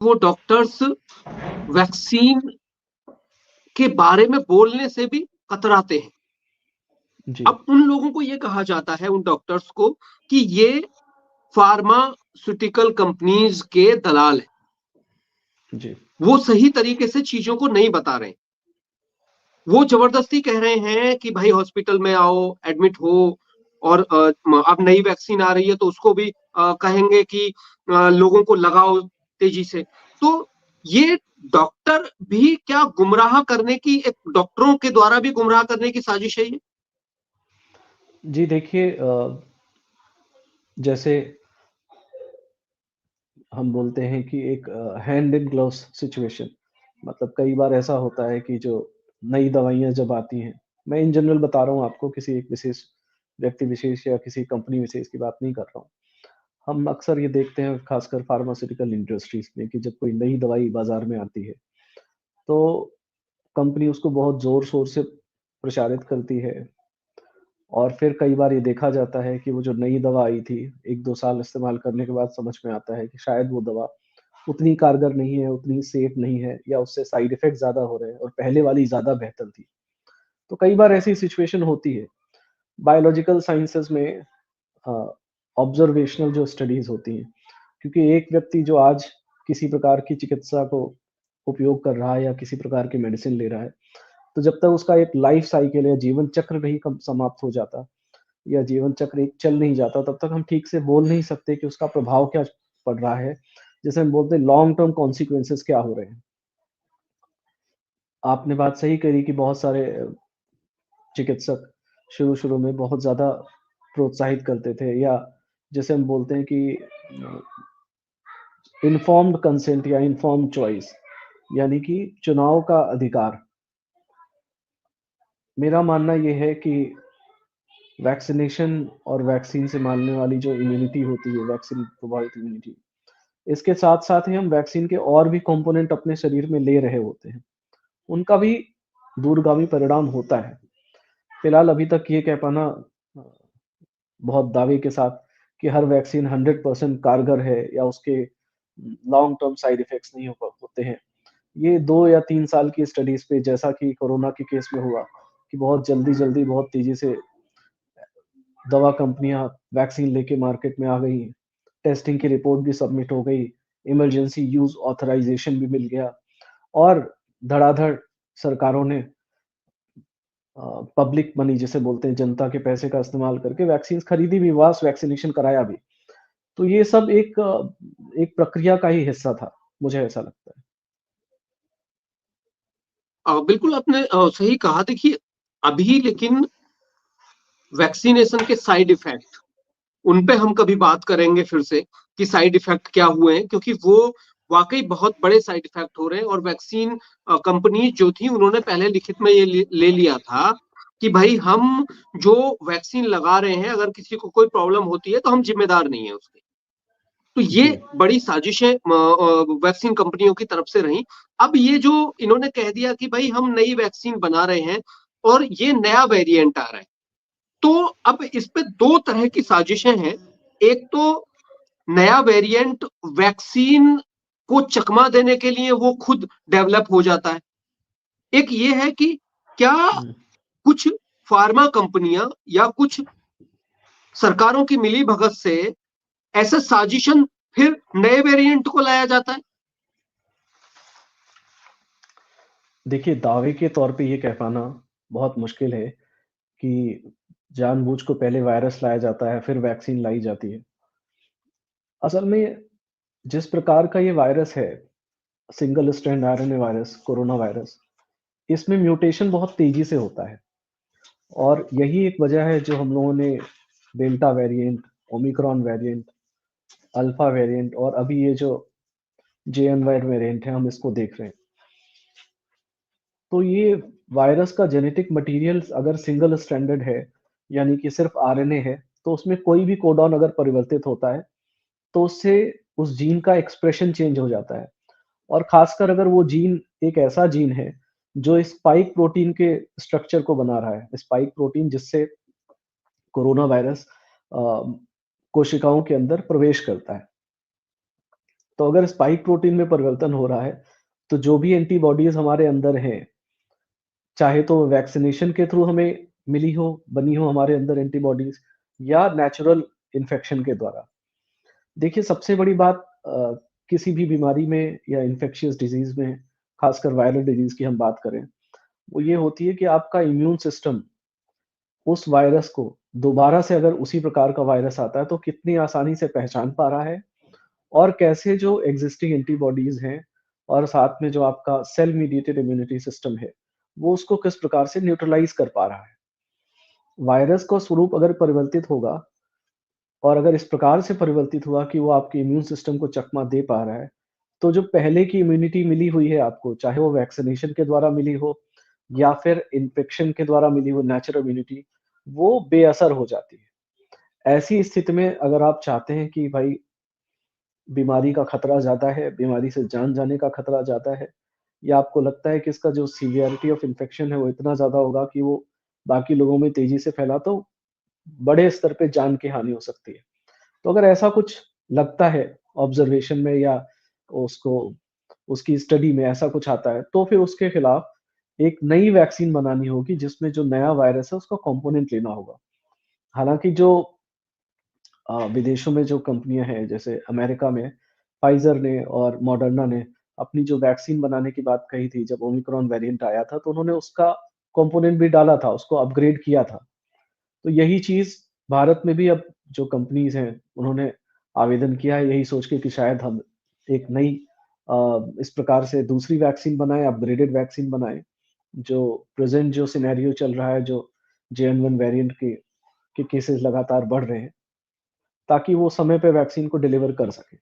वो doctors vaccine के बारे में बोलने से भी कतराते हैं। जी, अब उन लोगों को ये कहा जाता है, उन डॉक्टर्स को, कि ये फार्मास्यूटिकल कंपनीज के दलाल हैं। जी, वो सही तरीके से चीजों को नहीं बता रहे हैं। वो जबरदस्ती कह रहे हैं कि भाई हॉस्पिटल में आओ, एडमिट हो, और अब नई वैक्सीन आ रही है तो उसको भी कहेंगे कि लोगों को लगाओ तेजी से। तो ये डॉक्टर भी क्या गुमराह करने की, एक डॉक्टरों के द्वारा भी गुमराह करने की साजिश है ये? जी देखिए जैसे हम बोलते हैं कि एक हैंड इन ग्लव्स सिचुएशन, मतलब कई बार ऐसा होता है कि जो नई दवाइयाँ जब आती हैं, मैं इन जनरल बता रहा हूँ आपको, किसी एक विशेष व्यक्ति विशेष या किसी कंपनी विशेष की बात नहीं कर रहा हूँ। हम अक्सर ये देखते हैं खासकर फार्मास्यूटिकल इंडस्ट्रीज़ में कि जब कोई नई दवाई बाज़ार में आती है, तो कंपनी उसको बहुत ज़ोर-शोर से प्रचारित करती है और फिर कई बार ये देखा जाता है कि वो जो नई दवा आई थी, 1-2 साल इस्तेमाल करने के बाद समझ में आता है कि शायद वो दवा उतनी कारगर नहीं है, उतनी सेफ नहीं है या उससे साइड इफ़ेक्ट ज़्यादा हो रहे हैं और पहले वाली ज़्यादा बेहतर थी। तो कई बार ऐसी सिचुएशन होती है। बायोलॉजिकल साइंसेज़ में अ, ऑब्ज़र्वेशनल जो स्टडीज़ होती हैं, क्योंकि एक व्यक्ति जो आज किसी प्रकार की चिकित्सा को उपयोग कर रहा है या किसी प्रकार की मेडिसिन ले रहा है, तो जब तक उसका एक लाइफ़ साइकिल या जीवन चक्र नहीं कम समाप्त हो जाता या जीवन चक्र एक चल नहीं जाता, तब तक हम ठीक से बोल नहीं सकते कि उसका प्रभाव क्या पड़ रहा है। जैसे हम बोलते हैं लॉन्ग टर्म कॉन्सिक्वेंसेज़ क्या हो रहे हैं। आपने बात सही करी कि बहुत सारे चिकित्सक शुरू-शुरू में बहुत ज़्यादा प्रोत्साहित करते थे या जैसे हम बोलते हैं कि इन्फॉर्म्ड कंसेंट या इन्फॉर्म्ड चॉइस, यानी कि चुनाव का अधिकार। मेरा मानना ये है कि वैक्सिनेशन और वैक्सीन से मिलने वाली जो इम्यूनिटी होती है, वैक्सीन प्रभावित इम्यूनिटी, इसके साथ-साथ ही हम वैक्सीन के और भी कंपोनेंट अपने शरीर में ले रहे होते हैं। उनका भी दूरगामी परिणाम होता है। फिलहाल अभी तक ये कह पाना अ, बहुत दावे के साथ कि हर वैक्सीन 100% कारगर है या उसके लॉन्ग टर्म साइड इफेक्ट्स नहीं होते हैं। ये 2 या 3 साल की स्टडीज़ पे, जैसा कि कोरोना के केस में हुआ कि बहुत जल्दी-जल्दी, बहुत तेज़ी से दवा कंपनियाँ वैक्सीन लेके मार्केट में आ गई। टेस्टिंग की रिपोर्ट भी सबमिट हो गई, इमरजेंसी यूज़ ऑथराइज़ेशन भी मिल गया और धड़ाधड़ सरकारों ने पब्लिक मनी जिसे बोलते हैं, जनता के पैसे का इस्तेमाल करके वैक्सीन्स खरीदी भी, मास वैक्सिनेशन कराया भी। तो ये सब एक प्रक्रिया का ही हिस्सा था, मुझे ऐसा लगता है। बिल्कुल आपने सही कहा। देखिए, अभी लेकिन वैक्सीनेशन के साइड इफेक्ट, उन पे हम कभी बात करेंगे फिर से कि साइड इफेक्ट क्या हुए हैं, क्योंकि वो वाकई बहुत बड़े साइड इफेक्ट हो रहे हैं। और वैक्सीन कंपनी जो थी, उन्होंने पहले लिखित में ये ले लिया था कि भाई हम जो वैक्सीन लगा रहे हैं, अगर किसी को कोई प्रॉब्लम होती है तो हम जिम्मेदार नहीं है उसके। तो ये जी, बड़ी साजिशें वैक्सीन कंपनियों की तरफ से रही। अब ये जो इन्होंने कह दिया कि भाई हम नई वैक्सीन बना रहे हैं और ये नया वेरिएंट आ रहा है, तो अब इस पे दो तरह की साजिशें हैं। एक तो नया वेरिएंट वैक्सीन को चकमा देने के लिए वो खुद डेवलप हो जाता है। एक ये है कि क्या हुँ। कुछ फार्मा कंपनियां या कुछ सरकारों की मिली भगत से ऐसे साजिशन फिर नए वेरिएंट को लाया जाता है। देखिए, दावे के तौर पे ये कह पाना बहुत मुश्किल है कि जानबूझ को पहले वायरस लाया जाता है, फिर वैक्सीन लाई जाती है। असल में जिस प्रकार का ये वायरस है, single strand RNA virus, corona virus, इसमें म्यूटेशन बहुत तेज़ी से होता है और यही एक वजह है जो हम लोगों ने delta variant, Omicron variant, alpha variant और अभी ये जो जेएनवाई वेरिएंट है, हम इसको देख रहे हैं। तो ये वायरस का जेनेटिक मटेरियल अगर सिंगल स्ट्रैंडेड है, यानी कि सिर्फ़ आरएनए है, तो उसमें कोई भी कोडॉन अगर परिवर्तित होता है, तो उससे उस जीन का एक्सप्रेशन चेंज हो जाता है और ख़ासकर अगर वो जीन एक ऐसा जीन है, जो स्पाइक प्रोटीन के स्ट्रक्चर को बना रहा है, स्पाइक प्रोटीन जिससे कोरोना वायरस अ, कोशिकाओं के अंदर प्रवेश करता है। तो अगर स्पाइक प्रोटीन में परिवर्तन हो रहा है, तो जो भी एंटीबॉडीज़ हमारे अंदर हैं, चाहे तो वैक्सीनेशन के थ्रू हमें मिली हो, बनी हो हमारे अंदर एंटीबॉडीज़ या नेचुरल इन्फेक्शन के द्वारा। देखिए सबसे बड़ी बात किसी भी बीमारी में या इन्फेक्शियस डिज़ीज़ में, खासकर वायरल डिज़ीज़ की हम बात करें, वो ये होती है कि आपका इम्यून सिस्टम उस वायरस को दोबारा से अगर उसी प्रकार का वायरस आता है, तो कितनी आसानी से पहचान पा रहा है और कैसे जो एक्सिस्टिंग एंटीबॉडीज़ हैं और साथ में जो आपका सेल मीडिएटेड इम्यूनिटी सिस्टम है, वो उसको किस प्रकार से न्यूट्रलाइज़ कर पा रहा है। वायरस का स्वरूप अगर परिवर्तित होगा और अगर इस प्रकार से परिवर्तित हुआ कि वो आपके इम्यून सिस्टम को चकमा दे पा रहा है, तो जो पहले की इम्यूनिटी मिली हुई है आपको, चाहे वो वैक्सीनेशन के द्वारा मिली हो या फिर इन्फेक्शन के द्वारा मिली हो नेचुरल इम्यूनिटी, वो बेअसर हो जाती है। ऐसी स्थिति में अगर आप चाहते हैं कि भाई बीमारी का खतरा ज़्यादा है, बीमारी से जान जाने का खतरा ज़्यादा है या आपको लगता है कि इसका जो सीवियरिटी ऑफ इन्फेक्शन है वो इतना ज़्यादा होगा कि वो बाकी लोगों में तेज़ी से फैला तो बड़े स्तर पे जान की हानि हो सकती है। तो अगर ऐसा कुछ लगता है ऑब्जर्वेशन में या उसको उसकी स्टडी में ऐसा कुछ आता है, तो फिर उसके खिलाफ एक नई वैक्सीन बनानी होगी जिसमें जो नया वायरस है उसका कॉम्पोनेंट लेना होगा। हालाँकि जो विदेशों में जो कंपनियाँ हैं जैसे अमेरिका में फाइज़र ने और मॉडर्ना ने अपनी जो वैक्सीन बनाने की बात कही थी जब ओमिक्रॉन वेरिएंट आया था, तो उन्होंने उसका कॉम्पोनेंट भी डाला था, उसको अपग्रेड किया था। तो यही चीज़ भारत में भी अब जो कंपनीज़ हैं, उन्होंने आवेदन किया है यही सोच के कि शायद हम एक नई इस प्रकार से दूसरी वैक्सीन बनाएँ, अपग्रेडेड वैक्सीन बनाएँ, जो प्रेज़ेंट जो सिनेरियो चल रहा है, जो JN.1 वेरिएंट के केसेज़ लगातार बढ़ रहे हैं, ताकि वो समय पे वैक्सीन को डिलीवर कर सकें।